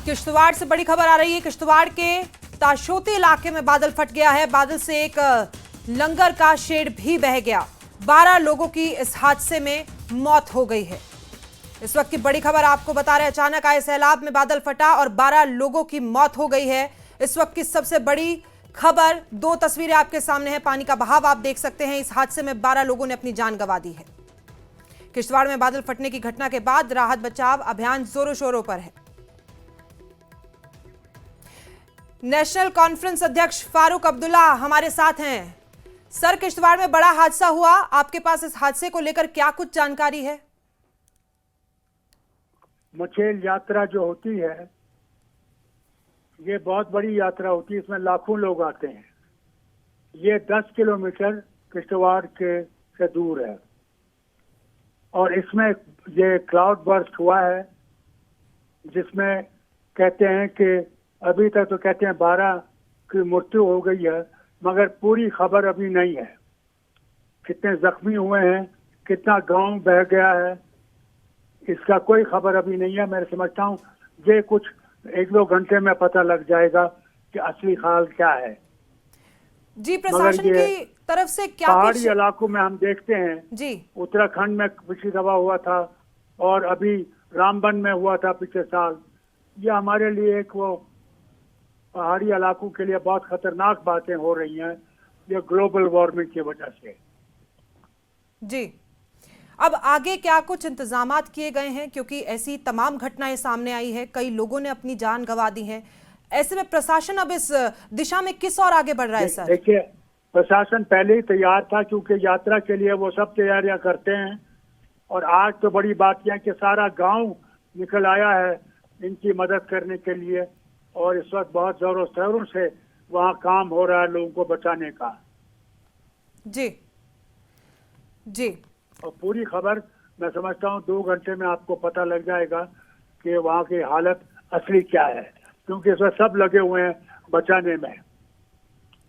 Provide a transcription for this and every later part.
किश्तवाड़ से बड़ी खबर आ रही है। किश्तवाड़ के ताशोती इलाके में बादल फट गया है। बादल से एक लंगर का शेड भी बह गया। 12 लोगों की इस हादसे में मौत हो गई है। इस वक्त की बड़ी खबर आपको बता रहे हैं। अचानक आए सैलाब में बादल फटा और 12 लोगों की मौत हो गई है। इस वक्त की सबसे बड़ी खबर, 2 तस्वीरें आपके सामने हैं। पानी का बहाव आप देख सकते हैं। इस हादसे में 12 लोगों ने अपनी जान गंवा दी है। किश्तवाड़ में बादल फटने की घटना के बाद राहत बचाव अभियान जोरों शोरों पर है। नेशनल कॉन्फ्रेंस अध्यक्ष फारूक अब्दुल्ला हमारे साथ हैं। सर, किश्तवाड़ में बड़ा हादसा हुआ, आपके पास इस हादसे को लेकर क्या कुछ जानकारी है? मुछेल यात्रा जो होती है, ये बहुत बड़ी यात्रा होती है। इसमें लाखों लोग आते हैं। ये 10 किलोमीटर किश्तवाड़ के से दूर है और इसमें ये क्लाउड बर्स्ट हुआ है, जिसमें कहते हैं कि अभी तक तो कहते हैं 12 की मृत्यु हो गई है, मगर पूरी खबर अभी नहीं है। कितने जख्मी हुए हैं, कितना गांव बह गया है, इसका कोई खबर अभी नहीं है। मैं समझता हूँ ये कुछ 1-2 घंटे में पता लग जाएगा कि असली हाल क्या है। जी, प्रशासन की तरफ से क्या पहाड़ी इलाकों में हम देखते हैं जी, उत्तराखंड में पिछली दफा हुआ था और अभी रामबन में हुआ था पिछले साल। ये हमारे लिए एक वो पहाड़ी इलाकों के लिए बहुत खतरनाक बातें हो रही हैं, ये ग्लोबल वार्मिंग की वजह से। जी, अब आगे क्या कुछ इंतजामात किए गए हैं? क्योंकि ऐसी तमाम घटनाएं सामने आई है, कई लोगों ने अपनी जान गंवा दी है। ऐसे में प्रशासन अब इस दिशा में किस और आगे बढ़ रहा है सर? देखिए, प्रशासन पहले ही तैयार था, क्योंकि यात्रा के लिए वो सब तैयारियां करते हैं। और आज तो बड़ी बात यह है कि सारा गांव निकल आया है इनकी मदद करने के लिए, और इस वक्त बहुत जोरों शोरों से वहाँ काम हो रहा है लोगों को बचाने का। जी जी, और पूरी खबर मैं समझता हूँ 2 घंटे में आपको पता लग जाएगा कि वहाँ की हालत असली क्या है, क्योंकि इसमें सब लगे हुए हैं बचाने में।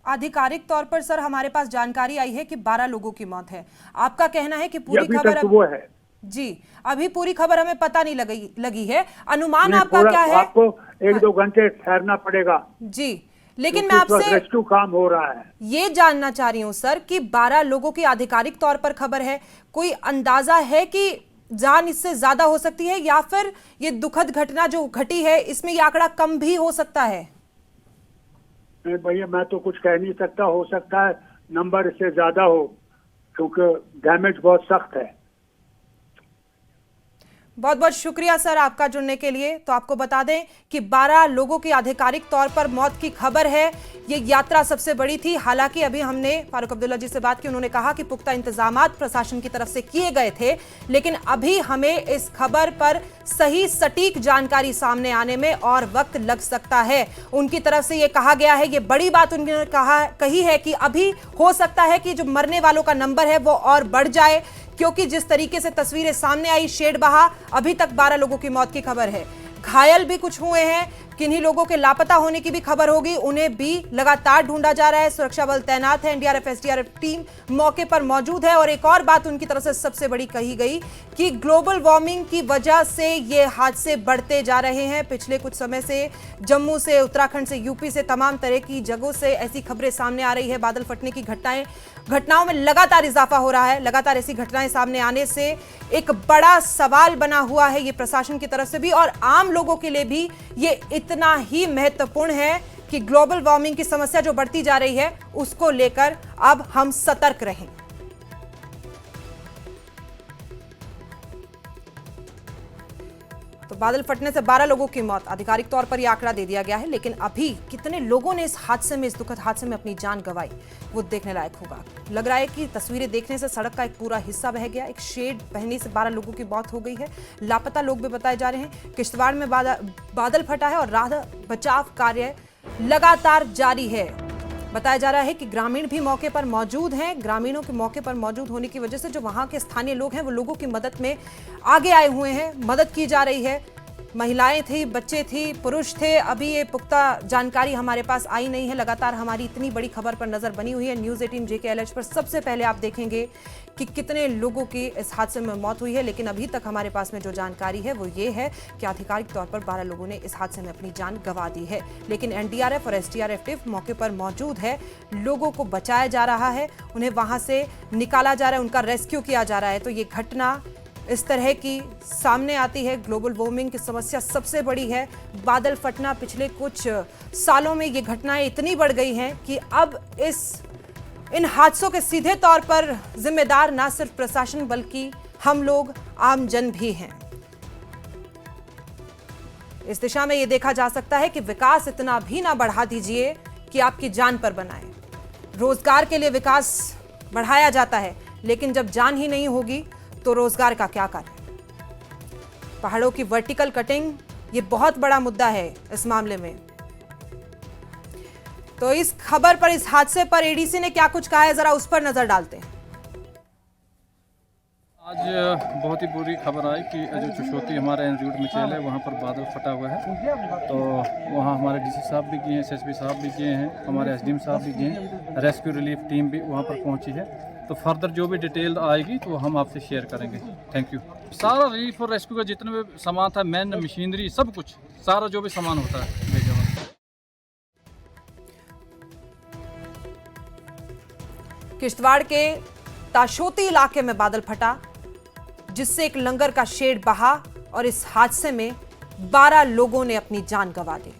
आधिकारिक तौर पर सर हमारे पास जानकारी आई है कि 12 लोगों की मौत है। आपका कहना है कि ये पूरी अभी खबर तक वो है जी, अभी पूरी खबर हमें पता नहीं लगी है। अनुमान नहीं, आपका क्या है? आपको 1-2 घंटे ठहरना पड़ेगा जी, लेकिन मैं आपसे रेस्क्यू काम हो रहा है। ये जानना चाह रही हूँ सर कि 12 लोगों की आधिकारिक तौर पर खबर है, कोई अंदाजा है कि जान इससे ज्यादा हो सकती है, या फिर ये दुखद घटना जो घटी है इसमें ये आंकड़ा कम भी हो सकता है? नहीं भैया, मैं तो कुछ कह नहीं सकता। हो सकता है नंबर इससे ज्यादा हो, क्योंकि डैमेज बहुत सख्त है। बहुत बहुत शुक्रिया सर आपका जुड़ने के लिए। तो आपको बता दें कि 12 लोगों की आधिकारिक तौर पर मौत की खबर है। ये यात्रा सबसे बड़ी थी। हालांकि अभी हमने फारूक अब्दुल्ला जी से बात की, उन्होंने कहा कि पुख्ता इंतजामात प्रशासन की तरफ से किए गए थे, लेकिन अभी हमें इस खबर पर सही सटीक जानकारी सामने आने में और वक्त लग सकता है। उनकी तरफ से ये कहा गया है, ये बड़ी बात उन्होंने कही है कि अभी हो सकता है कि जो मरने वालों का नंबर है वो और बढ़ जाए, क्योंकि जिस तरीके से तस्वीरें सामने आई, शेड बहा, अभी तक 12 लोगों की मौत की खबर है। घायल भी कुछ हुए हैं। किन्हीं लोगों के लापता होने की भी खबर होगी, उन्हें भी लगातार ढूंढा जा रहा है। सुरक्षा बल तैनात है, एनडीआरएफ एसडीआरएफ टीम मौके पर मौजूद है। और एक और बात उनकी तरफ से सबसे बड़ी कही गई कि ग्लोबल वार्मिंग की वजह से ये हादसे बढ़ते जा रहे हैं। पिछले कुछ समय से जम्मू से, उत्तराखंड से, यूपी से, तमाम तरह की जगहों से ऐसी खबरें सामने आ रही है। बादल फटने की घटनाओं में लगातार इजाफा हो रहा है। लगातार ऐसी घटनाएं सामने आने से एक बड़ा सवाल बना हुआ है, ये प्रशासन की तरफ से भी और आम लोगों के लिए भी ये इतना ही महत्वपूर्ण है कि ग्लोबल वार्मिंग की समस्या जो बढ़ती जा रही है उसको लेकर अब हम सतर्क रहें। तो बादल फटने से 12 लोगों की मौत, आधिकारिक तौर पर यह आंकड़ा दे दिया गया है, लेकिन अभी कितने लोगों ने इस हादसे में, इस दुखद हादसे में अपनी जान गंवाई, वो देखने लायक होगा। लग रहा है कि तस्वीरें देखने से सड़क का एक पूरा हिस्सा बह गया। एक शेड बहने से 12 लोगों की मौत हो गई है। लापता लोग भी बताए जा रहे हैं। किश्तवाड़ में बादल फटा है और राहत बचाव कार्य लगातार जारी है। बताया जा रहा है कि ग्रामीण भी मौके पर मौजूद हैं। ग्रामीणों के मौके पर मौजूद होने की वजह से जो वहां के स्थानीय लोग हैं वो लोगों की मदद में आगे आए हुए हैं, मदद की जा रही है। महिलाएं थी, बच्चे थी, पुरुष थे, अभी ये पुख्ता जानकारी हमारे पास आई नहीं है। लगातार हमारी इतनी बड़ी खबर पर नजर बनी हुई है। न्यूज़ 18 JKLH पर सबसे पहले आप देखेंगे कि कितने लोगों की इस हादसे में मौत हुई है, लेकिन अभी तक हमारे पास में जो जानकारी है वो ये है कि आधिकारिक तौर पर 12 लोगों ने इस हादसे में अपनी जान गंवा दी है। लेकिन NDRF और SDRF टीम मौके पर मौजूद है, लोगों को बचाया जा रहा है, उन्हें वहां से निकाला जा रहा है, उनका रेस्क्यू किया जा रहा है। तो ये घटना इस तरह की सामने आती है। ग्लोबल वार्मिंग की समस्या सबसे बड़ी है। बादल फटना, पिछले कुछ सालों में ये घटनाएं इतनी बढ़ गई हैं कि अब इन हादसों के सीधे तौर पर जिम्मेदार ना सिर्फ प्रशासन बल्कि हम लोग आम जन भी हैं। इस दिशा में ये देखा जा सकता है कि विकास इतना भी ना बढ़ा दीजिए कि आपकी जान पर बनाए। रोजगार के लिए विकास बढ़ाया जाता है, लेकिन जब जान ही नहीं होगी तो रोजगार का क्या कार्य। पहाड़ों की वर्टिकल कटिंग ये बहुत बड़ा मुद्दा है इस मामले में। तो इस खबर पर, इस हादसे पर ADC ने क्या कुछ कहा है, जरा उस पर नजर डालते हैं। आज बहुत ही बुरी खबर आई कि जो चुशोती हमारे इंस्टीट्यूट में चल है वहाँ पर बादल फटा हुआ है। तो वहाँ हमारे DC साहब भी गए हैं, SSP साहब भी गए हैं, हमारे SDM साहब भी गए हैं, रेस्क्यू रिलीफ टीम भी वहाँ पर पहुँची है। तो फर्दर जो भी डिटेल आएगी तो हम आपसे शेयर करेंगे। Thank you. सारा रिलीफ और रेस्क्यू का जितना भी सामान था, मैन मशीनरी, सब कुछ, सारा जो भी सामान होता है भेजा हुआ। किश्तवाड़ के ताशोती इलाके में बादल फटा, जिससे एक लंगर का शेड बहा और इस हादसे में 12 लोगों ने अपनी जान गंवा दी।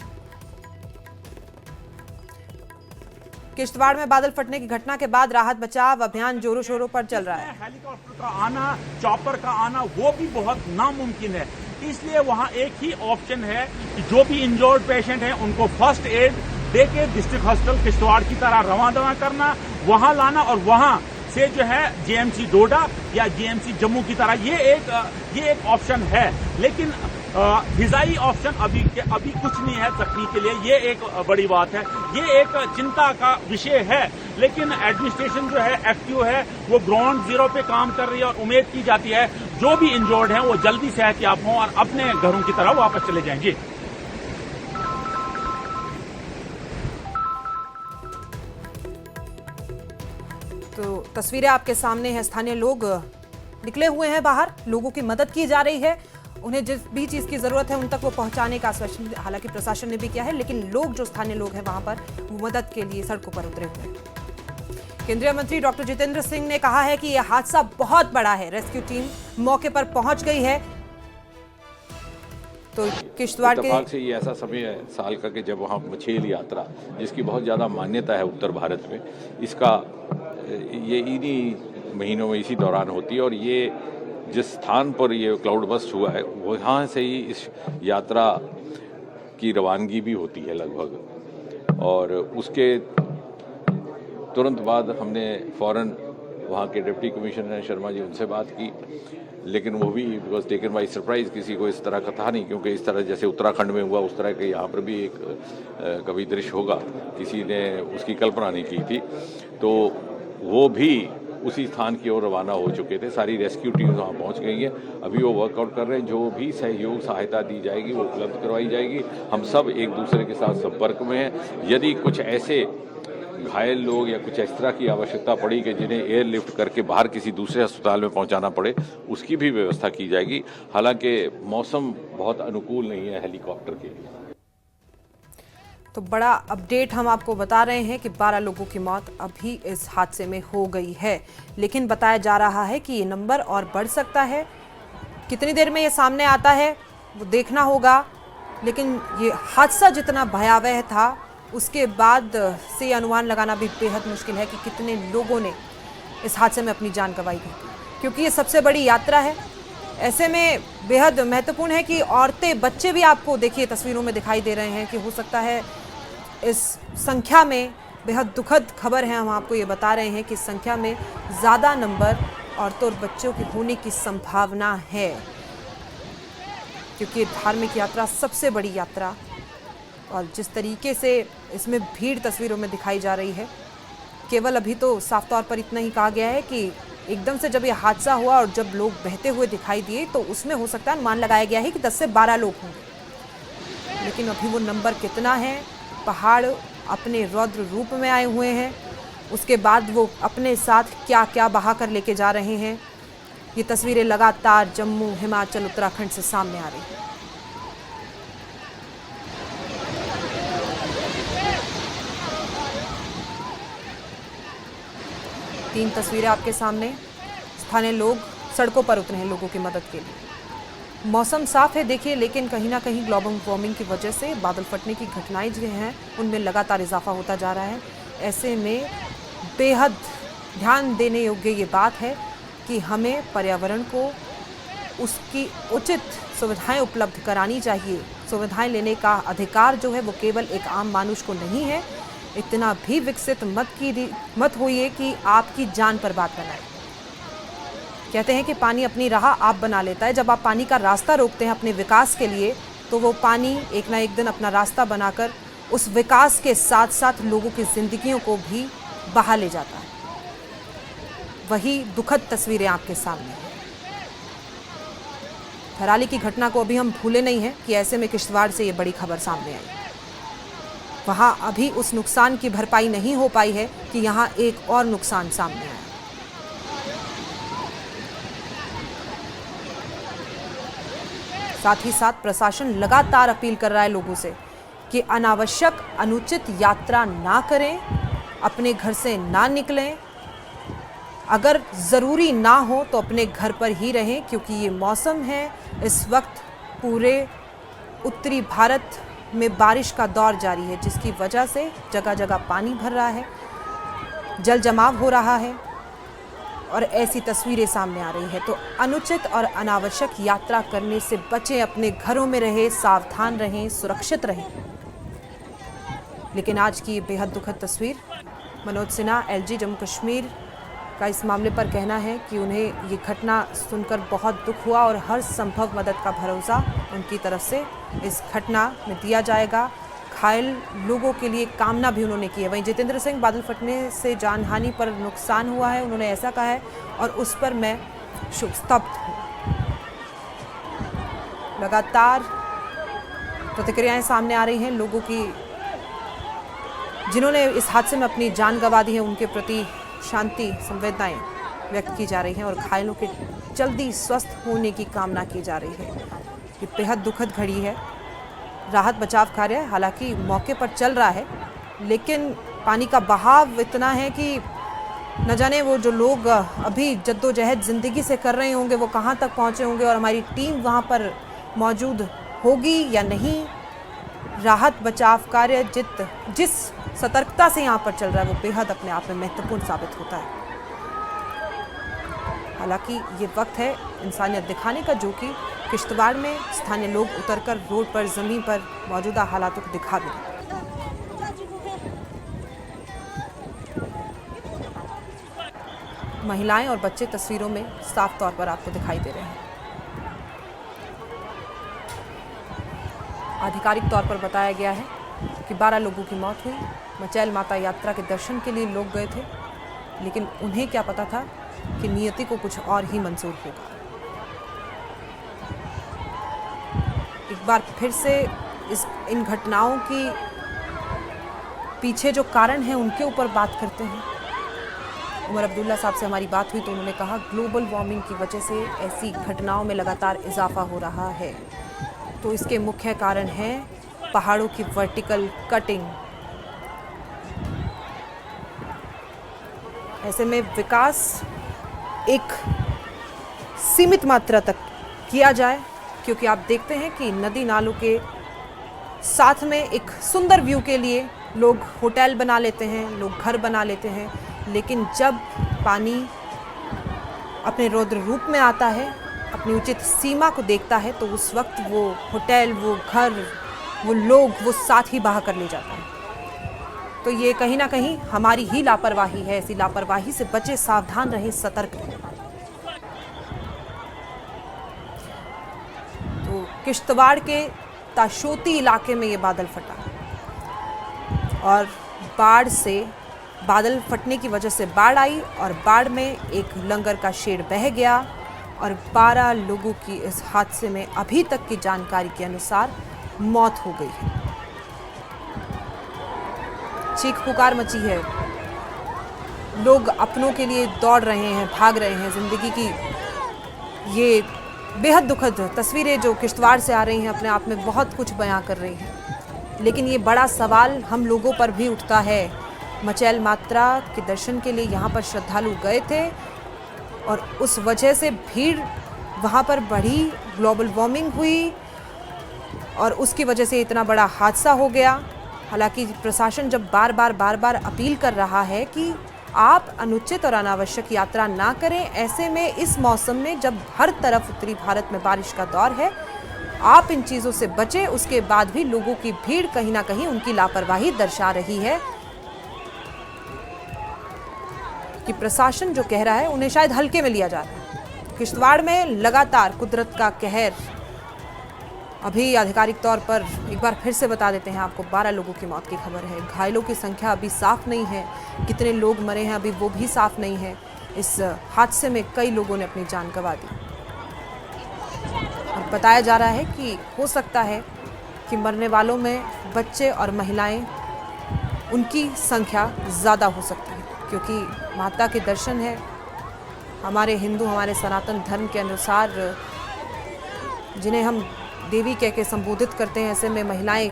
किश्तवाड़ में बादल फटने की घटना के बाद राहत बचाव अभियान जोरों शोरों पर चल रहा है। हेलीकॉप्टर का आना, चॉपर का आना वो भी बहुत नामुमकिन है। इसलिए वहां एक ही ऑप्शन है कि जो भी इंजर्ड पेशेंट हैं उनको फर्स्ट एड देके डिस्ट्रिक्ट हॉस्पिटल किश्तवाड़ की तरह रवाना करना, वहां लाना और वहां से जो है JMC डोडा या JMC जम्मू की तरह ये एक ऑप्शन है। लेकिन फिजाई ऑप्शन अभी कुछ नहीं है तकनीक के लिए। ये एक बड़ी बात है, ये एक चिंता का विषय है। लेकिन एडमिनिस्ट्रेशन जो है एक्टिव है, वो ग्राउंड जीरो पे काम कर रही है और उम्मीद की जाती है जो भी इंजर्ड हैं वो जल्दी सेहतयाब हों और अपने घरों की तरफ वापस चले जाएंगे। तो तस्वीरें आपके सामने हैं। स्थानीय लोग निकले हुए हैं बाहर, लोगों की मदद की जा रही है, उन्हें जिस भी चीज की जरूरत है उन तक वो पहुंचाने का आश्वासन हालांकि प्रशासन ने भी किया है, लेकिन लोग जो स्थानीय लोग हैं वहां पर वो मदद के लिए सड़कों पर उतरे हुए हैं। केंद्रीय मंत्री डॉक्टर जितेंद्र सिंह ने कहा है कि यह हादसा बहुत बड़ा है। रेस्क्यू टीम मौके पर पहुंच गई है। तो किश्तवाड़ के से ये ऐसा समय है साल का कि जब वहाँ मछेल यात्रा, जिसकी बहुत ज़्यादा मान्यता है उत्तर भारत में, इसका ये इन्हीं महीनों में इसी दौरान होती है। और ये जिस स्थान पर ये क्लाउड बस्ट हुआ है वहाँ से ही इस यात्रा की रवानगी भी होती है लगभग। और उसके तुरंत बाद हमने फ़ौरन वहाँ के डिप्टी कमिश्नर शर्मा जी, उनसे बात की, लेकिन वो भी बिकॉज टेकन बाई सरप्राइज, किसी को इस तरह का था नहीं, क्योंकि इस तरह जैसे उत्तराखंड में हुआ उस तरह के यहाँ पर भी एक कभी दृश्य होगा, किसी ने उसकी कल्पना नहीं की थी। तो वो भी उसी स्थान की ओर रवाना हो चुके थे। सारी रेस्क्यू टीम वहाँ पहुँच गई है, अभी वो वर्कआउट कर रहे हैं। जो भी सहयोग सहायता दी जाएगी वो उपलब्ध करवाई जाएगी। हम सब एक दूसरे के साथ संपर्क में हैं। यदि कुछ ऐसे घायल लोग या कुछ इस तरह की आवश्यकता पड़ी कि जिन्हें एयरलिफ्ट करके बाहर किसी दूसरे अस्पताल में पहुंचाना पड़े, उसकी भी व्यवस्था की जाएगी। हालांकि मौसम बहुत अनुकूल नहीं है हेलीकॉप्टर के लिए। तो बड़ा अपडेट हम आपको बता रहे हैं कि 12 लोगों की मौत अभी इस हादसे में हो गई है, लेकिन बताया जा रहा है कि ये नंबर और बढ़ सकता है। कितनी देर में ये सामने आता है वो देखना होगा, लेकिन ये हादसा जितना भयावह था उसके बाद से अनुमान लगाना भी बेहद मुश्किल है कि कितने लोगों ने इस हादसे में अपनी जान गंवाई है, क्योंकि ये सबसे बड़ी यात्रा है। ऐसे में बेहद महत्वपूर्ण है कि औरतें, बच्चे भी आपको देखिए तस्वीरों में दिखाई दे रहे हैं कि हो सकता है इस संख्या में, बेहद दुखद खबर है, हम आपको ये बता रहे हैं कि इस संख्या में ज़्यादा नंबर औरतों और बच्चों की होने की संभावना है, क्योंकि धार्मिक यात्रा सबसे बड़ी यात्रा, और जिस तरीके से इसमें भीड़ तस्वीरों में दिखाई जा रही है केवल अभी तो साफ तौर पर इतना ही कहा गया है कि एकदम से जब ये हादसा हुआ और जब लोग बहते हुए दिखाई दिए तो उसमें हो सकता है अनुमान लगाया गया है कि 10 से 12 लोग होंगे, लेकिन अभी वो नंबर कितना है, पहाड़ अपने रौद्र रूप में आए हुए हैं, उसके बाद वो अपने साथ क्या क्या बहा कर लेके जा रहे हैं। ये तस्वीरें लगातार जम्मू, हिमाचल, उत्तराखंड से सामने आ रही हैं। तीन तस्वीरें आपके सामने। स्थानीय लोग सड़कों पर उतरे हैं लोगों की मदद के लिए। मौसम साफ है देखिए, लेकिन कहीं ना कहीं ग्लोबल वार्मिंग की वजह से बादल फटने की घटनाएं जो हैं उनमें लगातार इजाफा होता जा रहा है। ऐसे में बेहद ध्यान देने योग्य ये बात है कि हमें पर्यावरण को उसकी उचित सुविधाएं उपलब्ध करानी चाहिए। सुविधाएं लेने का अधिकार जो है वो केवल एक आम मानुष को नहीं है। इतना भी विकसित मत होइए कि आपकी जान पर बात बनाए। कहते हैं कि पानी अपनी राह आप बना लेता है। जब आप पानी का रास्ता रोकते हैं अपने विकास के लिए, तो वो पानी एक ना एक दिन अपना रास्ता बनाकर उस विकास के साथ साथ लोगों की जिंदगियों को भी बहा ले जाता है। वही दुखद तस्वीरें आपके सामने हैं। थराली की घटना को अभी हम भूले नहीं हैं कि ऐसे में किश्तवाड़ से ये बड़ी खबर सामने आई। वहां अभी उस नुकसान की भरपाई नहीं हो पाई है कि यहां एक और नुकसान सामने आया। साथ ही साथ प्रशासन लगातार अपील कर रहा है लोगों से कि अनावश्यक अनुचित यात्रा ना करें, अपने घर से ना निकलें, अगर ज़रूरी ना हो तो अपने घर पर ही रहें, क्योंकि ये मौसम है इस वक्त पूरे उत्तरी भारत में बारिश का दौर जारी है, जिसकी वजह से जगह जगह पानी भर रहा है, जल जमाव हो रहा है और ऐसी तस्वीरें सामने आ रही है। तो अनुचित और अनावश्यक यात्रा करने से बचें, अपने घरों में रहें, सावधान रहें, सुरक्षित रहें। लेकिन आज की बेहद दुखद तस्वीर, मनोज सिन्हा एलजी जम्मू कश्मीर का इस मामले पर कहना है कि उन्हें ये घटना सुनकर बहुत दुख हुआ और हर संभव मदद का भरोसा उनकी तरफ से इस घटना में दिया जाएगा। घायल लोगों के लिए कामना भी उन्होंने की है। वहीं जितेंद्र सिंह, बादल फटने से जानहानि पर नुकसान हुआ है, उन्होंने ऐसा कहा है और उस पर मैं स्तब्ध हूँ। लगातार प्रतिक्रियाएं सामने आ रही हैं लोगों की, जिन्होंने इस हादसे में अपनी जान गंवा दी है, उनके प्रति शांति संवेदनाएं व्यक्त की जा रही हैं और घायलों के जल्दी स्वस्थ होने की कामना की जा रही है। ये बेहद दुखद घड़ी है। राहत बचाव कार्य हालांकि मौके पर चल रहा है, लेकिन पानी का बहाव इतना है कि न जाने वो जो लोग अभी जद्दोजहद ज़िंदगी से कर रहे होंगे वो कहाँ तक पहुँचे होंगे और हमारी टीम वहाँ पर मौजूद होगी या नहीं। राहत बचाव कार्य जिस सतर्कता से यहाँ पर चल रहा है वो बेहद अपने आप में महत्वपूर्ण साबित होता है। हालांकि ये वक्त है इंसानियत दिखाने का, जो कि किश्तवाड़ में स्थानीय लोग उतरकर रोड पर, जमीन पर मौजूदा हालातों को दिखा भी रहे हैं। महिलाएं और बच्चे तस्वीरों में साफ तौर पर आपको दिखाई दे रहे हैं। आधिकारिक तौर पर बताया गया है कि 12 लोगों की मौत हुई। मचैल माता यात्रा के दर्शन के लिए लोग गए थे, लेकिन उन्हें क्या पता था कि नियति को कुछ और ही मंजूर होगा। एक बार फिर से इन घटनाओं की पीछे जो कारण है उनके ऊपर बात करते हैं। उमर अब्दुल्ला साहब से हमारी बात हुई तो उन्होंने कहा ग्लोबल वार्मिंग की वजह से ऐसी घटनाओं में लगातार इजाफा हो रहा है, तो इसके मुख्य कारण है पहाड़ों की वर्टिकल कटिंग। ऐसे में विकास एक सीमित मात्रा तक किया जाए, क्योंकि आप देखते हैं कि नदी नालों के साथ में एक सुंदर व्यू के लिए लोग होटल बना लेते हैं, लोग घर बना लेते हैं, लेकिन जब पानी अपने रौद्र रूप में आता है, अपनी उचित सीमा को देखता है, तो उस वक्त वो होटल, वो घर, वो लोग, वो साथ ही बहा कर ले जाता है। तो ये कहीं ना कहीं हमारी ही लापरवाही है। ऐसी लापरवाही से बचे, सावधान रहे, सतर्क रहें। तो किश्तवाड़ के ताशोती इलाके में ये बादल फटा और बाढ़ से बादल फटने की वजह से बाढ़ आई और बाढ़ में एक लंगर का शेड बह गया और 12 लोगों की इस हादसे में अभी तक की जानकारी के अनुसार मौत हो गई है। चीख पुकार मची है, लोग अपनों के लिए दौड़ रहे हैं, भाग रहे हैं। जिंदगी की ये बेहद दुखद तस्वीरें जो किश्तवाड़ से आ रही हैं अपने आप में बहुत कुछ बयां कर रही हैं। लेकिन ये बड़ा सवाल हम लोगों पर भी उठता है। मचैल मात्रा के दर्शन के लिए यहाँ पर श्रद्धालु गए थे और उस वजह से भीड़ वहाँ पर बढ़ी, ग्लोबल वार्मिंग हुई और उसकी वजह से इतना बड़ा हादसा हो गया। हालांकि प्रशासन जब बार बार अपील कर रहा है कि आप अनुचित और अनावश्यक यात्रा ना करें, ऐसे में इस मौसम में जब हर तरफ उत्तरी भारत में बारिश का दौर है, आप इन चीज़ों से बचें। उसके बाद भी लोगों की भीड़ कहीं ना कहीं उनकी लापरवाही दर्शा रही है कि प्रशासन जो कह रहा है उन्हें शायद हल्के में लिया जा रहा है। किश्तवाड़ में लगातार कुदरत का कहर, अभी आधिकारिक तौर पर एक बार फिर से बता देते हैं आपको, 12 लोगों की मौत की खबर है। घायलों की संख्या अभी साफ नहीं है, कितने लोग मरे हैं अभी वो भी साफ नहीं है। इस हादसे में कई लोगों ने अपनी जान गंवा दी और बताया जा रहा है कि हो सकता है कि मरने वालों में बच्चे और महिलाएं, उनकी संख्या ज़्यादा हो सकती है, क्योंकि माता के दर्शन है। हमारे हिंदू, हमारे सनातन धर्म के अनुसार जिन्हें हम देवी कह के संबोधित करते हैं, ऐसे में महिलाएं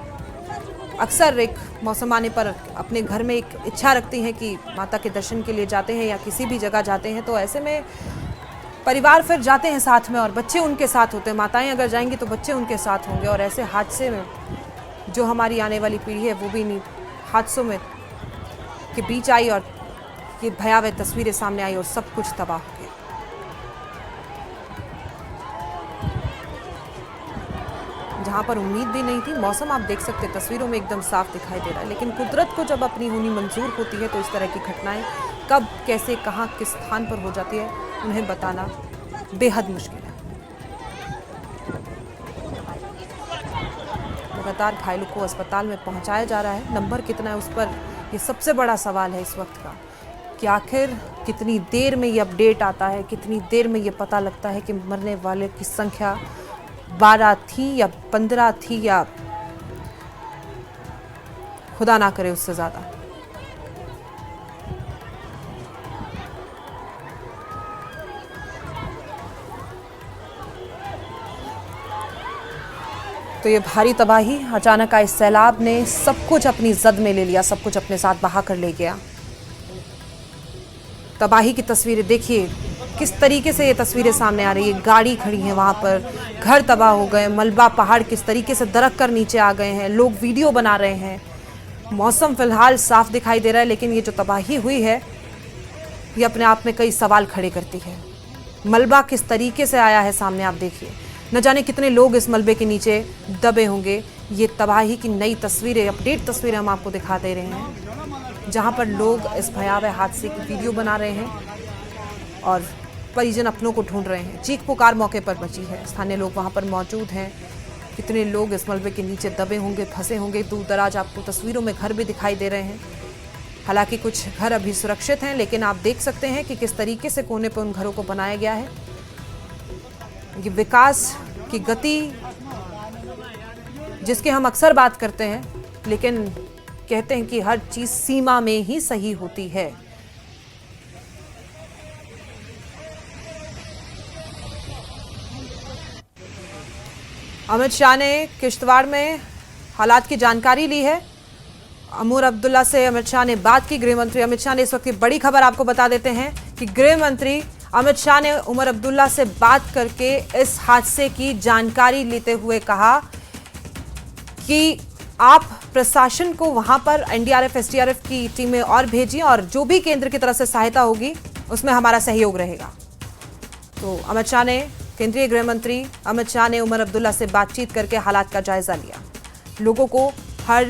अक्सर एक मौसम आने पर अपने घर में एक इच्छा रखती हैं कि माता के दर्शन के लिए जाते हैं या किसी भी जगह जाते हैं, तो ऐसे में परिवार फिर जाते हैं साथ में और बच्चे उनके साथ होते हैं। माताएं अगर जाएंगी तो बच्चे उनके साथ होंगे और ऐसे हादसे में जो हमारी आने वाली पीढ़ी है वो भी नहीं हादसों में के बीच आई और ये भयावह तस्वीरें सामने आई और सब कुछ तबाह हो गया। जहाँ पर उम्मीद भी नहीं थी, मौसम आप देख सकते तस्वीरों में एकदम साफ दिखाई दे रहा है, लेकिन कुदरत को जब अपनी होनी मंजूर होती है तो इस तरह की घटनाएं कब, कैसे, कहाँ, किस स्थान पर हो जाती है, उन्हें बताना बेहद मुश्किल है। लगातार घायलों को अस्पताल में पहुंचाया जा रहा है। नंबर कितना है उस पर ये सबसे बड़ा सवाल है इस वक्त का, कि आखिर कितनी देर में ये अपडेट आता है, कितनी देर में ये पता लगता है कि मरने वाले की संख्या 12 थी या 15 थी या खुदा ना करे उससे ज्यादा। तो ये भारी तबाही, अचानक आए सैलाब ने सब कुछ अपनी जद में ले लिया, सब कुछ अपने साथ बहा कर ले गया। तबाही की तस्वीरें देखिए, किस तरीके से ये तस्वीरें सामने आ रही है। गाड़ी खड़ी है वहाँ पर, घर तबाह हो गए, मलबा पहाड़ किस तरीके से दरक कर नीचे आ गए हैं, लोग वीडियो बना रहे हैं। मौसम फिलहाल साफ दिखाई दे रहा है, लेकिन ये जो तबाही हुई है ये अपने आप में कई सवाल खड़े करती है। मलबा किस तरीके से आया है सामने, आप देखिए, न जाने कितने लोग इस मलबे के नीचे दबे होंगे। ये तबाही की नई तस्वीरें, अपडेट तस्वीरें हम आपको दिखा दे रहे हैं, जहाँ पर लोग इस भयावह हादसे की वीडियो बना रहे हैं और परिजन अपनों को ढूंढ रहे हैं। चीख पुकार मौके पर मची है, स्थानीय लोग वहाँ पर मौजूद हैं। कितने लोग इस मलबे के नीचे दबे होंगे, फंसे होंगे। दूर दराज आपको तस्वीरों में घर भी दिखाई दे रहे हैं। हालांकि कुछ घर अभी सुरक्षित हैं, लेकिन आप देख सकते हैं कि किस तरीके से कोने पर उन घरों को बनाया गया है। ये विकास की गति जिसकी हम अक्सर बात करते हैं, लेकिन कहते हैं कि हर चीज सीमा में ही सही होती है। अमित शाह ने किश्तवाड़ में हालात की जानकारी ली है। उमर अब्दुल्ला से अमित शाह ने बात की। गृह मंत्री अमित शाह ने इस वक्त की बड़ी खबर आपको बता देते हैं कि गृह मंत्री अमित शाह ने उमर अब्दुल्ला से बात करके इस हादसे की जानकारी लेते हुए कहा कि आप प्रशासन को वहां पर एनडीआरएफ, एसडीआरएफ की टीमें और भेजिए और जो भी केंद्र की तरफ से सहायता होगी उसमें हमारा सहयोग रहेगा। तो अमित शाह ने, केंद्रीय गृह मंत्री अमित शाह ने उमर अब्दुल्ला से बातचीत करके हालात का जायजा लिया। लोगों को हर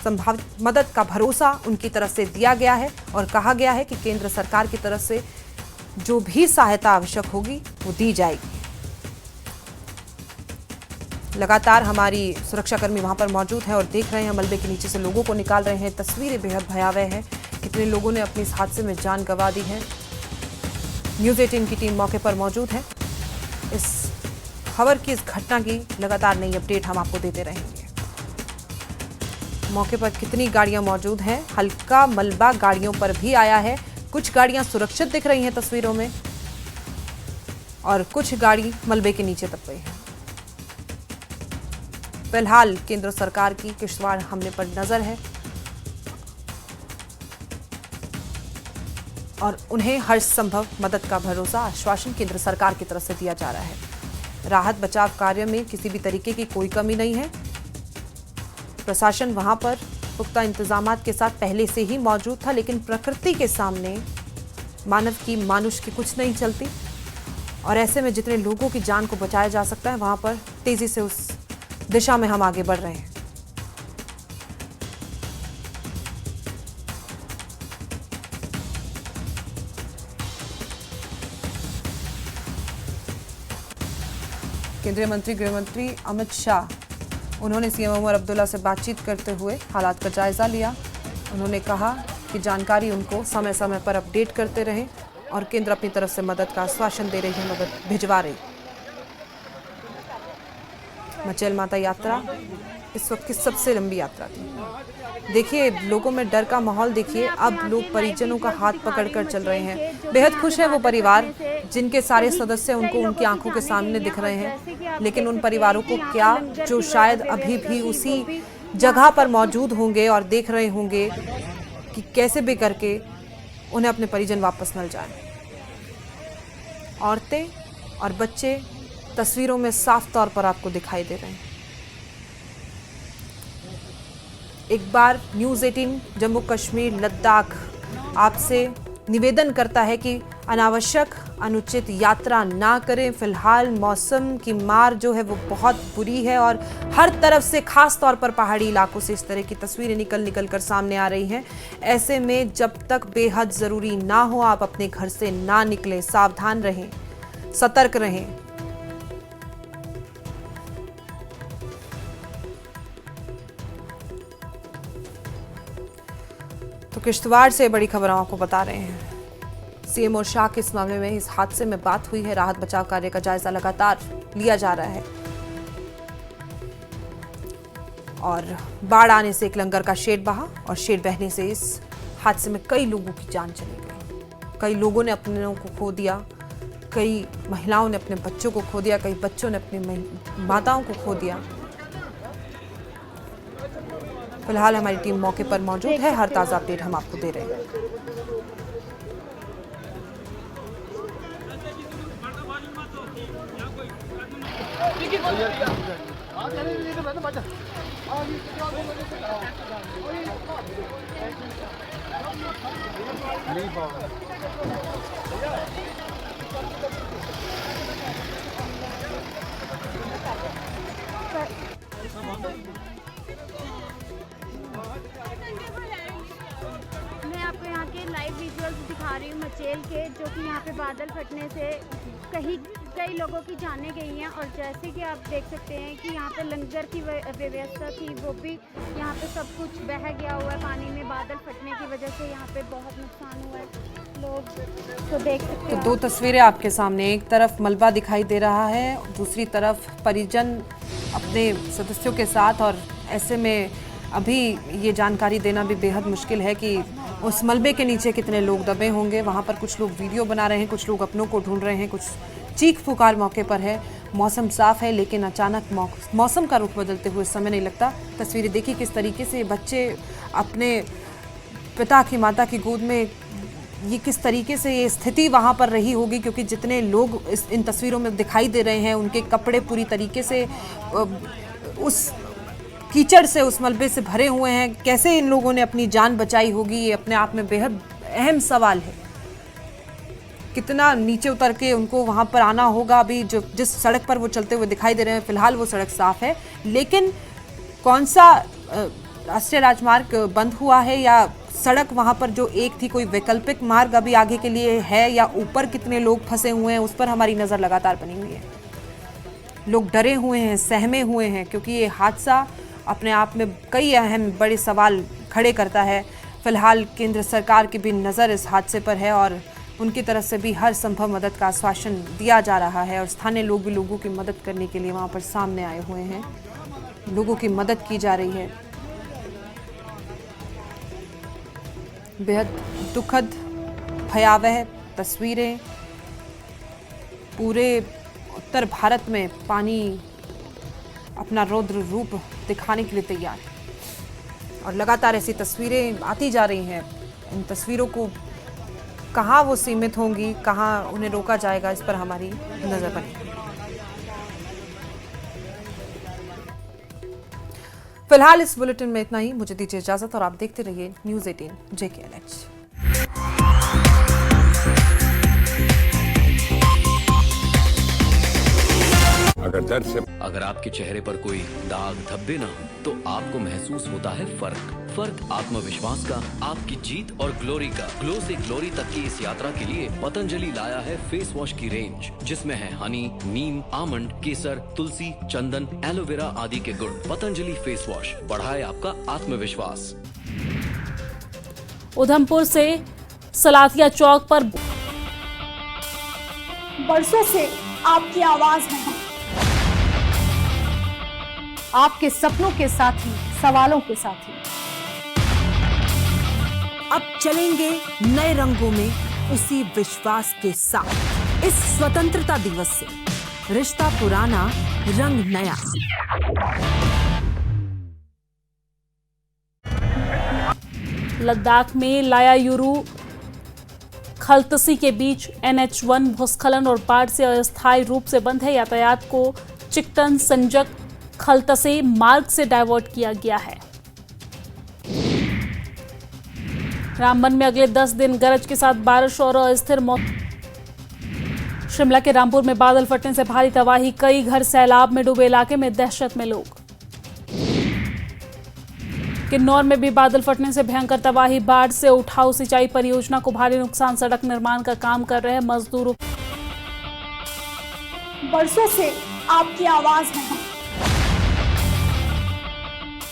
संभावित मदद का भरोसा उनकी तरफ से दिया गया है और कहा गया है कि केंद्र सरकार की तरफ से जो भी सहायता आवश्यक होगी वो दी जाएगी। लगातार हमारी सुरक्षाकर्मी वहां पर मौजूद हैं और देख रहे हैं, मलबे के नीचे से लोगों को निकाल रहे हैं। तस्वीरें बेहद भयावह हैं। कितने लोगों ने अपनी इस हादसे में जान गंवा दी है। न्यूज़ 18 की टीम मौके पर मौजूद है। इस खबर की, इस घटना की लगातार नई अपडेट हम आपको देते रहेंगे। मौके पर कितनी गाड़ियां मौजूद हैं, हल्का मलबा गाड़ियों पर भी आया है। कुछ गाड़ियां सुरक्षित दिख रही हैं तस्वीरों में और कुछ गाड़ी मलबे के नीचे दब गई है। फिलहाल केंद्र सरकार की किश्तवाड़ हमले पर नजर है और उन्हें हर संभव मदद का भरोसा, आश्वासन केंद्र सरकार की तरफ से दिया जा रहा है। राहत बचाव कार्य में किसी भी तरीके की कोई कमी नहीं है। प्रशासन वहां पर पुख्ता इंतजामात के साथ पहले से ही मौजूद था, लेकिन प्रकृति के सामने मानव की, मानुष की कुछ नहीं चलती और ऐसे में जितने लोगों की जान को बचाया जा सकता है, वहां पर तेजी से उस दिशा में हम आगे बढ़ रहे हैं। केंद्रीय मंत्री, गृह मंत्री अमित शाह, उन्होंने सीएम उमर अब्दुल्ला से बातचीत करते हुए हालात का जायजा लिया। उन्होंने कहा कि जानकारी उनको समय समय पर अपडेट करते रहें और केंद्र अपनी तरफ से मदद का आश्वासन दे रही है, मदद भिजवा रही। मचेल माता यात्रा इस वक्त की सबसे लंबी यात्रा थी। देखिए लोगों में डर का माहौल देखिए। अब लोग परिजनों का हाथ पकड़कर चल रहे हैं। बेहद खुश है वो परिवार जिनके सारे सदस्य उनको उनकी आंखों के सामने दिख रहे हैं, लेकिन उन परिवारों को क्या, जो शायद अभी भी उसी जगह पर मौजूद होंगे और देख रहे होंगे कि कैसे भी करके उन्हें अपने परिजन वापस मिल जाए। औरतें और बच्चे तस्वीरों में साफ तौर पर आपको दिखाई दे रहे हैं। एक बार न्यूज़ 18 जम्मू कश्मीर लद्दाख आपसे निवेदन करता है कि अनावश्यक अनुचित यात्रा ना करें। फिलहाल मौसम की मार जो है वो बहुत बुरी है और हर तरफ से, खास तौर पर पहाड़ी इलाकों से इस तरह की तस्वीरें निकल कर सामने आ रही हैं। ऐसे में जब तक बेहद ज़रूरी ना हो, आप अपने घर से ना निकलें, सावधान रहें, सतर्क रहें। तो किश्तवाड़ से बड़ी खबर आपको बता रहे हैं। सीएम और शाह के इस मामले में, इस हादसे में बात हुई है। राहत बचाव कार्य का जायजा लगातार लिया जा रहा है और बाढ़ आने से एक लंगर का शेड बहा और शेड बहने से इस हादसे में कई लोगों की जान चली गई। कई लोगों ने अपनों को खो दिया, कई महिलाओं ने अपने बच्चों को खो दिया, कई बच्चों ने अपनी माताओं को खो दिया। फिलहाल हमारी टीम मौके पर मौजूद है। हर ताज़ा अपडेट हम आपको दे रहे हैं। मैं आपको यहाँ के लाइव विजुअल्स दिखा रही हूँ मचेल के, जो कि यहाँ पे बादल फटने से कई लोगों की जानें गई हैं। और जैसे कि आप देख सकते हैं कि यहाँ पे लंगर की व्यवस्था थी, वो भी यहाँ पे सब कुछ बह गया हुआ है पानी में। बादल फटने की वजह से यहाँ पे बहुत नुकसान हुआ है। लोग तो देख सकते हैं। तो दो तस्वीरें आपके सामने, एक तरफ मलबा दिखाई दे रहा है, दूसरी तरफ परिजन अपने सदस्यों के साथ। और ऐसे में अभी ये जानकारी देना भी बेहद मुश्किल है कि उस मलबे के नीचे कितने लोग दबे होंगे। वहाँ पर कुछ लोग वीडियो बना रहे हैं, कुछ लोग अपनों को ढूंढ रहे हैं, कुछ चीख पुकार मौके पर है। मौसम साफ है, लेकिन अचानक मौसम का रुख बदलते हुए समय नहीं लगता। तस्वीरें देखिए किस तरीके से बच्चे अपने पिता की, माता की गोद में, ये किस तरीके से ये स्थिति वहाँ पर रही होगी, क्योंकि जितने लोग इन तस्वीरों में दिखाई दे रहे हैं, उनके कपड़े पूरी तरीके से उस कीचड़ से, उस मलबे से भरे हुए हैं। कैसे इन लोगों ने अपनी जान बचाई होगी, ये अपने आप में बेहद अहम सवाल है। कितना नीचे उतर के उनको वहाँ पर आना होगा। अभी जो जिस सड़क पर वो चलते हुए दिखाई दे रहे हैं, फिलहाल वो सड़क साफ है, लेकिन कौन सा राष्ट्रीय राजमार्ग बंद हुआ है या सड़क वहाँ पर जो एक थी, कोई वैकल्पिक मार्ग अभी आगे के लिए है, या ऊपर कितने लोग फंसे हुए हैं, उस पर हमारी नज़र लगातार बनी हुई है। लोग डरे हुए हैं, सहमे हुए हैं, क्योंकि ये हादसा अपने आप में कई अहम बड़े सवाल खड़े करता है। फिलहाल केंद्र सरकार की भी नज़र इस हादसे पर है और उनकी तरफ से भी हर संभव मदद का आश्वासन दिया जा रहा है और स्थानीय लोग भी लोगों की मदद करने के लिए वहां पर सामने आए हुए हैं। लोगों की मदद की जा रही है। बेहद दुखद भयावह तस्वीरें। पूरे उत्तर भारत में पानी अपना रौद्र रूप दिखाने के लिए तैयार है और लगातार ऐसी तस्वीरें आती जा रही हैं। इन तस्वीरों को कहाँ वो सीमित होंगी, कहाँ उन्हें रोका जाएगा, इस पर हमारी नजर बनी। फिलहाल इस बुलेटिन में इतना ही। मुझे दीजिए इजाजत और आप देखते रहिए न्यूज़ 18 JKLH। अगर आपके चेहरे पर कोई दाग धब्बे ना हो तो आपको महसूस होता है फर्क आत्मविश्वास का, आपकी जीत और ग्लोरी का। ग्लो से ग्लोरी तक की इस यात्रा के लिए पतंजलि लाया है फेस वॉश की रेंज, जिसमें है हनी, नीम, आमंड, केसर, तुलसी, चंदन, एलोवेरा आदि के गुण। पतंजलि फेस वॉश बढ़ाए आपका आत्मविश्वास। उधमपुर से सलातिया चौक पर बरसों से आपकी आवाज है हम, आपके सपनों के साथी, सवालों के साथी। अब चलेंगे नए रंगों में उसी विश्वास के साथ। इस स्वतंत्रता दिवस से रिश्ता पुराना, रंग नया। लद्दाख में लायायुरू खलतसी के बीच NH1 भूस्खलन और बाढ़ से अस्थायी रूप से बंद है। यातायात को चिकटन संजक खलतसे मार्ग से डाइवर्ट किया गया है। रामबन में अगले 10 दिन गरज के साथ बारिश और अस्थिर मौसम। शिमला के रामपुर में बादल फटने से भारी तबाही, कई घर सैलाब में डूबे, इलाके में दहशत में लोग। किन्नौर में भी बादल फटने से भयंकर तबाही, बाढ़ से उठाऊ सिंचाई परियोजना को भारी नुकसान, सड़क निर्माण का काम कर रहे मजदूरों। बरसों से आपकी आवाज है हम,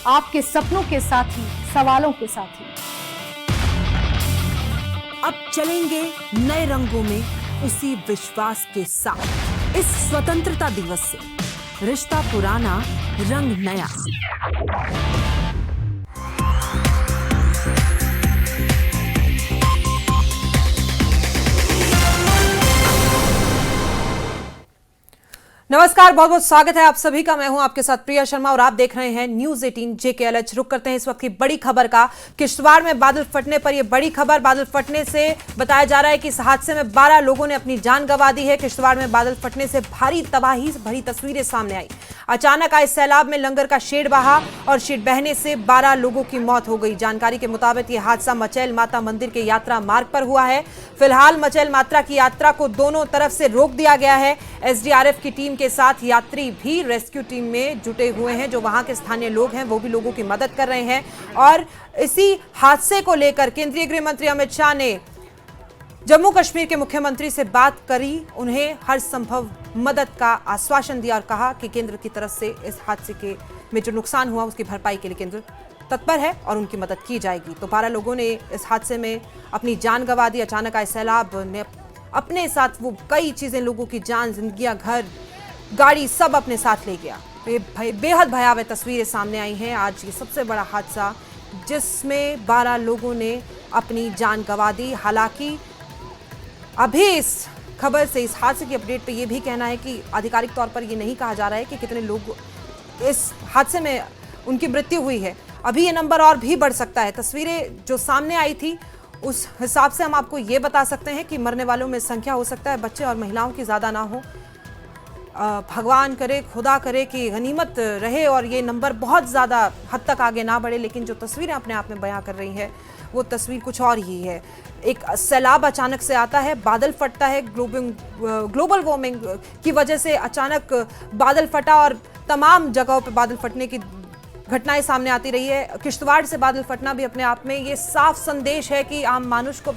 आपके सपनों के साथी, सवालों के साथी। अब चलेंगे नए रंगों में उसी विश्वास के साथ। इस स्वतंत्रता दिवस से रिश्ता पुराना, रंग नया। नमस्कार, बहुत बहुत स्वागत है आप सभी का। मैं हूं आपके साथ प्रिया शर्मा और आप देख रहे हैं न्यूज़ 18 JKLH। रुक करते हैं इस वक्त की बड़ी खबर का। किश्तवाड़ में बादल फटने पर यह बड़ी खबर। बादल फटने से बताया जा रहा है कि इस हादसे में 12 लोगों ने अपनी जान गंवा दी है। किश्तवाड़ में बादल फटने से भारी तबाही भरी तस्वीरें सामने आई। अचानक आए सैलाब में लंगर का शेड बहा और शेड बहने से 12 लोगों की मौत हो गई। जानकारी के मुताबिक यह हादसा मचैल माता मंदिर के यात्रा मार्ग पर हुआ है। फिलहाल मचैल माता की यात्रा को दोनों तरफ से रोक दिया गया है। SDRF की टीम के साथ यात्री भी रेस्क्यू टीम में जुटे हुए हैं। जो वहां के स्थानीय लोग हैं वो भी लोगों की मदद कर रहे हैं। और इसी हादसे को लेकर केंद्रीय गृह मंत्री अमित शाह ने जम्मू कश्मीर के मुख्यमंत्री से बात करी, उन्हें हर संभव मदद का आश्वासन दिया और कहा कि केंद्र की तरफ से इस हादसे में जो नुकसान हुआ उसकी भरपाई के लिए केंद्र तत्पर है और उनकी मदद की जाएगी। तो 12 लोगों ने इस हादसे में अपनी जान गंवा दी। अचानक आए सैलाब ने अपने साथ वो कई चीजें, लोगों की जान, जिंदगियां, घर, गाड़ी सब अपने साथ ले गया। बेहद भयावह तस्वीरें सामने आई हैं। आज ये सबसे बड़ा हादसा जिसमें 12 लोगों ने अपनी जान गंवा दी। हालांकि अभी इस खबर से, इस हादसे की अपडेट पे ये भी कहना है कि आधिकारिक तौर पर ये नहीं कहा जा रहा है कि कितने लोग इस हादसे में उनकी मृत्यु हुई है। अभी ये नंबर और भी बढ़ सकता है। तस्वीरें जो सामने आई थी उस हिसाब से हम आपको ये बता सकते हैं कि मरने वालों में संख्या हो सकता है बच्चे और महिलाओं की ज़्यादा ना हो। भगवान करे, खुदा करे कि गनीमत रहे और ये नंबर बहुत ज़्यादा हद तक आगे ना बढ़े। लेकिन जो तस्वीरें अपने आप में बयां कर रही है वो तस्वीर कुछ और ही है। एक सैलाब अचानक से आता है, बादल फटता है, ग्लोबल वार्मिंग की वजह से अचानक बादल फटा और तमाम जगहों पे बादल फटने की घटनाएं सामने आती रही है। किश्तवाड़ से बादल फटना भी अपने आप में ये साफ संदेश है कि आम मानुष को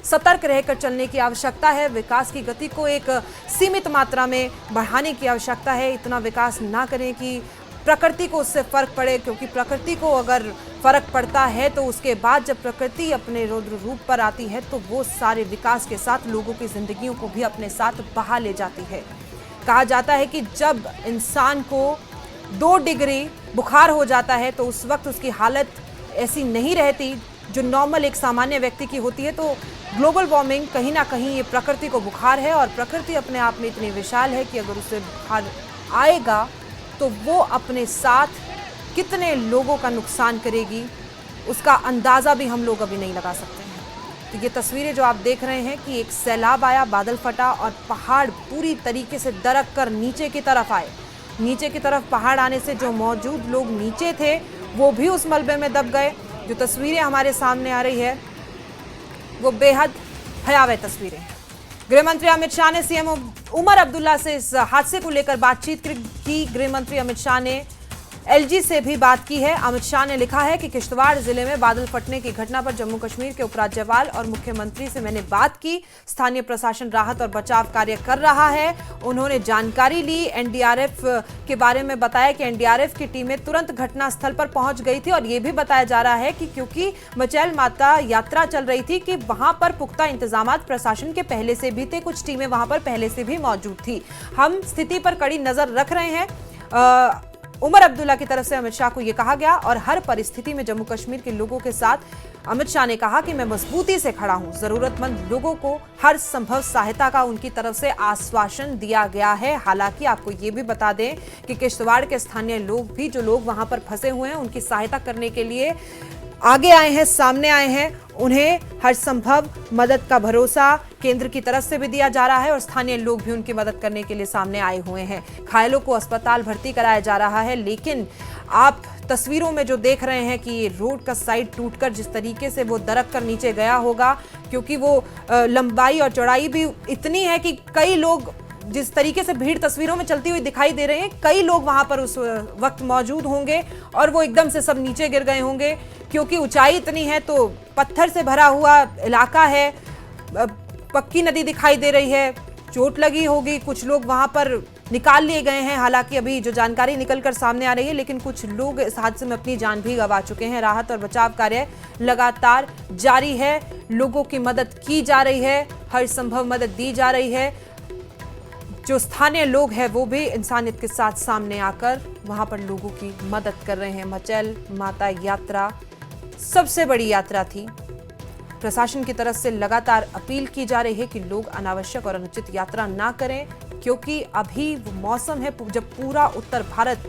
सतर्क रहकर चलने की आवश्यकता है। विकास की गति को एक सीमित मात्रा में बढ़ाने की आवश्यकता है। इतना विकास ना करें कि प्रकृति को उससे फर्क पड़े, क्योंकि प्रकृति को अगर फर्क पड़ता है तो उसके बाद जब प्रकृति अपने रौद्र रूप पर आती है तो वो सारे विकास के साथ लोगों की जिंदगियों को भी अपने साथ बहा ले जाती है। कहा जाता है कि जब इंसान को 2 डिग्री बुखार हो जाता है तो उस वक्त उसकी हालत ऐसी नहीं रहती जो नॉर्मल एक सामान्य व्यक्ति की होती है। तो ग्लोबल वार्मिंग कहीं ना कहीं ये प्रकृति को बुखार है, और प्रकृति अपने आप में इतनी विशाल है कि अगर उसे बुखार आएगा तो वो अपने साथ कितने लोगों का नुकसान करेगी उसका अंदाज़ा भी हम लोग अभी नहीं लगा सकते हैं। तो ये तस्वीरें जो आप देख रहे हैं कि एक सैलाब आया, बादल फटा और पहाड़ पूरी तरीके से दरक कर नीचे की तरफ आए। नीचे की तरफ पहाड़ आने से जो मौजूद लोग नीचे थे वो भी उस मलबे में दब गए। जो तस्वीरें हमारे सामने आ रही है वो बेहद भयावह तस्वीरें हैं। गृह मंत्री अमित शाह ने सीएम उमर अब्दुल्ला से इस हादसे को लेकर बातचीत की। गृह मंत्री अमित शाह ने एलजी से भी बात की है। अमित शाह ने लिखा है कि किश्तवाड़ जिले में बादल फटने की घटना पर जम्मू कश्मीर के उपराज्यपाल और मुख्यमंत्री से मैंने बात की। स्थानीय प्रशासन राहत और बचाव कार्य कर रहा है। उन्होंने जानकारी ली, एनडीआरएफ के बारे में बताया कि एनडीआरएफ की टीमें तुरंत घटनास्थल पर पहुंच गई थी, और ये भी बताया जा रहा है कि क्योंकि मचैल माता यात्रा चल रही थी कि वहां पर पुख्ता इंतजाम प्रशासन के पहले से भी थे, कुछ टीमें वहां पर पहले से भी मौजूद थी। हम स्थिति पर कड़ी नजर रख रहे हैं। उमर अब्दुल्ला की तरफ से अमित शाह को यह कहा गया, और हर परिस्थिति में जम्मू कश्मीर के लोगों के साथ अमित शाह ने कहा कि मैं मजबूती से खड़ा हूं। जरूरतमंद लोगों को हर संभव सहायता का उनकी तरफ से आश्वासन दिया गया है। हालांकि आपको ये भी बता दें कि किश्तवाड़ के स्थानीय लोग भी, जो लोग वहां पर फंसे हुए हैं, उनकी सहायता करने के लिए आगे आए हैं, सामने आए हैं। उन्हें हर संभव मदद का भरोसा केंद्र की तरफ से भी दिया जा रहा है, और स्थानीय लोग भी उनकी मदद करने के लिए सामने आए हुए हैं। घायलों को अस्पताल भर्ती कराया जा रहा है, लेकिन आप तस्वीरों में जो देख रहे हैं कि रोड का साइड टूटकर जिस तरीके से वो दरक कर नीचे गया होगा, क्योंकि वो लंबाई और चौड़ाई भी इतनी है कि कई लोग, जिस तरीके से भीड़ तस्वीरों में चलती हुई दिखाई दे रहे हैं, कई लोग वहां पर उस वक्त मौजूद होंगे और वो एकदम से सब नीचे गिर गए होंगे, क्योंकि ऊंचाई इतनी है। तो पत्थर से भरा हुआ इलाका है, पक्की नदी दिखाई दे रही है, चोट लगी होगी, कुछ लोग वहां पर निकाल लिए गए हैं। हालांकि अभी जो जानकारी निकलकर सामने आ रही है, लेकिन कुछ लोग इस हादसे में अपनी जान भी गंवा चुके हैं। राहत और बचाव कार्य लगातार जारी है, लोगों की मदद की जा रही है, हर संभव मदद दी जा रही है। जो स्थानीय लोग हैं वो भी इंसानियत के साथ सामने आकर वहां पर लोगों की मदद कर रहे हैं। मचैल माता यात्रा सबसे बड़ी यात्रा थी। प्रशासन की तरफ से लगातार अपील की जा रही है कि लोग अनावश्यक और अनुचित यात्रा ना करें, क्योंकि अभी वो मौसम है जब पूरा उत्तर भारत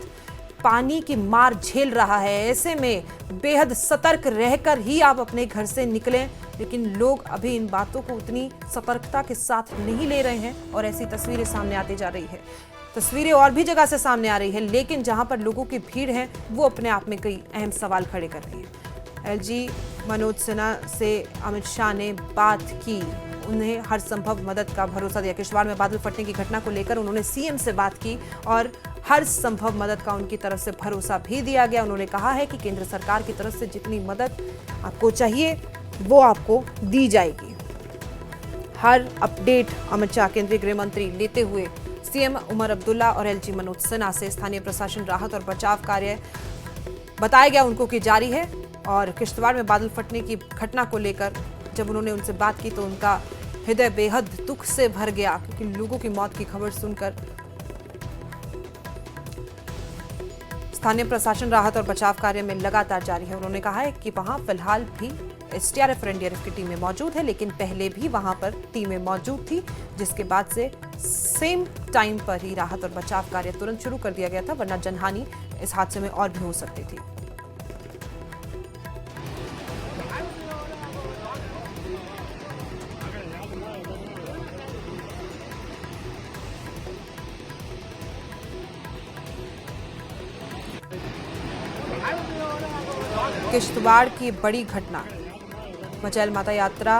पानी की मार झेल रहा है। ऐसे में बेहद सतर्क रहकर ही आप अपने घर से निकलें, लेकिन लोग अभी इन बातों को उतनी सतर्कता के साथ नहीं ले रहे हैं, और ऐसी तस्वीरें सामने आती जा रही है। तस्वीरें और भी जगह से सामने आ रही है, लेकिन जहां पर लोगों की भीड़ है वो अपने आप में कई अहम सवाल खड़े कर रही है। एलजी मनोज सिन्हा से अमित शाह ने बात की, उन्हें हर संभव मदद का भरोसा दिया। किश्तवाड़ में बादल फटने की घटना को लेकर उन्होंने सीएम से बात की और हर संभव मदद का उनकी तरफ से भरोसा भी दिया गया। उन्होंने कहा है कि केंद्र सरकार की तरफ से जितनी मदद आपको चाहिए वो आपको दी जाएगी। हर अपडेट अमित शाह केंद्रीय गृह मंत्री लेते हुए सीएम उमर अब्दुल्ला और एलजी मनोज सिन्हा से स्थानीय प्रशासन राहत और बचाव कार्य बताया गया उनको कि जारी है। और किश्तवाड़ में बादल फटने की घटना को लेकर जब उन्होंने उनसे बात की तो उनका हृदय बेहद दुख से भर गया, क्योंकि लोगों की मौत की खबर सुनकर स्थानीय प्रशासन राहत और बचाव कार्य में लगातार जारी है। उन्होंने कहा है कि वहां फिलहाल भी एसडीआरएफ और एनडीआरएफ की टीमें मौजूद है, लेकिन पहले भी वहां पर टीमें मौजूद थी, जिसके बाद से सेम टाइम पर ही राहत और बचाव कार्य तुरंत शुरू कर दिया गया था, वरना जनहानि इस हादसे में और भी हो सकती थी। किश्तवाड़ की बड़ी घटना, मचैल माता यात्रा